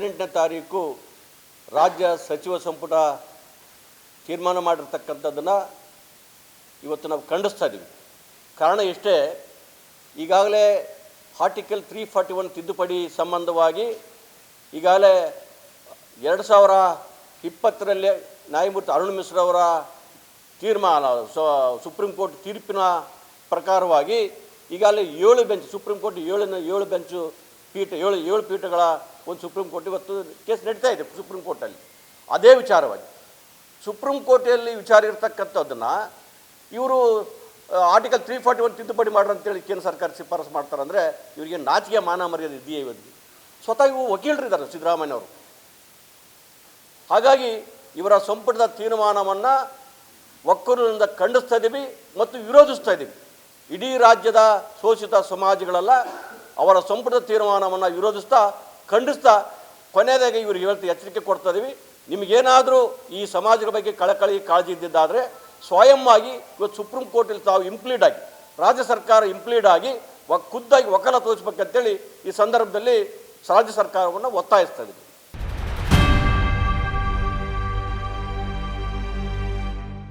18ನೇ ತಾರೀಕು ರಾಜ್ಯ ಸಚಿವ ಸಂಪುಟ ತೀರ್ಮಾನ ಮಾಡಿರ್ತಕ್ಕಂಥದ್ದನ್ನು ಇವತ್ತು ನಾವು ಖಂಡಿಸ್ತಾ ಇದ್ದೀವಿ. ಕಾರಣ ಇಷ್ಟೇ, ಈಗಾಗಲೇ ಆರ್ಟಿಕಲ್ 341 ತಿದ್ದುಪಡಿ ಸಂಬಂಧವಾಗಿ ಈಗಾಗಲೇ 2020ರಲ್ಲಿ ನ್ಯಾಯಮೂರ್ತಿ ಅರುಣ್ ಮಿಶ್ರಾ ಅವರ ತೀರ್ಮಾನ ಸುಪ್ರೀಂ ಕೋರ್ಟ್ ತೀರ್ಪಿನ ಪ್ರಕಾರವಾಗಿ ಈಗಾಗಲೇ 7 ಬೆಂಚ್ ಸುಪ್ರೀಂ ಕೋರ್ಟ್ 7 ಬೆಂಚು ಪೀಠ 7 ಪೀಠಗಳ ಒಂದು ಸುಪ್ರೀಂ ಕೋರ್ಟ್ ಇವತ್ತು ಕೇಸ್ ನಡೀತಾ ಇದೆ ಸುಪ್ರೀಂ ಕೋರ್ಟಲ್ಲಿ. ಅದೇ ವಿಚಾರವಾಗಿ ಸುಪ್ರೀಂ ಕೋರ್ಟಲ್ಲಿ ವಿಚಾರ ಇರ್ತಕ್ಕಂಥದ್ದನ್ನು ಇವರು ಆರ್ಟಿಕಲ್ 341 ತಿದ್ದುಪಡಿ ಮಾಡ್ರಿ ಅಂತೇಳಿ ಕೇಂದ್ರ ಸರ್ಕಾರ ಶಿಫಾರಸು ಮಾಡ್ತಾರೆ. ಅಂದರೆ ಇವರಿಗೆ ನಾಚಿಕೆ ಮಾನ ಮರ್ಯಾದೆ ಇದೆಯೇ? ಇವತ್ತು ಸ್ವತಃ ಇವು ವಕೀಲರಿದ್ದಾರೆ ಸಿದ್ದರಾಮಯ್ಯನವರು. ಹಾಗಾಗಿ ಇವರ ಸಂಪುಟದ ತೀರ್ಮಾನವನ್ನು ಒಕ್ಕೂರಿನಿಂದ ಖಂಡಿಸ್ತಾ ಇದ್ದೀವಿ ಮತ್ತು ವಿರೋಧಿಸ್ತಾ ಇದ್ದೀವಿ. ಇಡೀ ರಾಜ್ಯದ ಶೋಷಿತ ಸಮಾಜಗಳೆಲ್ಲ ಅವರ ಸಂಪುಟದ ತೀರ್ಮಾನವನ್ನು ವಿರೋಧಿಸ್ತಾ ಖಂಡಿಸ್ತಾ ಕೊನೆಯದಾಗಿ ಇವರಿಗೆ ಇವತ್ತು ಎಚ್ಚರಿಕೆ ಕೊಡ್ತಾ ಇದ್ದೀವಿ. ನಿಮಗೇನಾದರೂ ಈ ಸಮಾಜದ ಬಗ್ಗೆ ಕಳಕಳಿ ಕಾಳಜಿ ಇದ್ದಿದ್ದಾದರೆ ಸ್ವಯಂವಾಗಿ ಇವತ್ತು ಸುಪ್ರೀಂ ಕೋರ್ಟಲ್ಲಿ ತಾವು ಇಂಪ್ಲೀಡ್ ಆಗಿ ರಾಜ್ಯ ಸರ್ಕಾರ ಇಂಪ್ಲೀಡ್ ಆಗಿ ಖುದ್ದಾಗಿ ವಕಾಲತ್ತು ತೋರಿಸ್ಬೇಕಂತೇಳಿ ಈ ಸಂದರ್ಭದಲ್ಲಿ ರಾಜ್ಯ ಸರ್ಕಾರವನ್ನು ಒತ್ತಾಯಿಸ್ತಾ ಇದ್ದೀವಿ.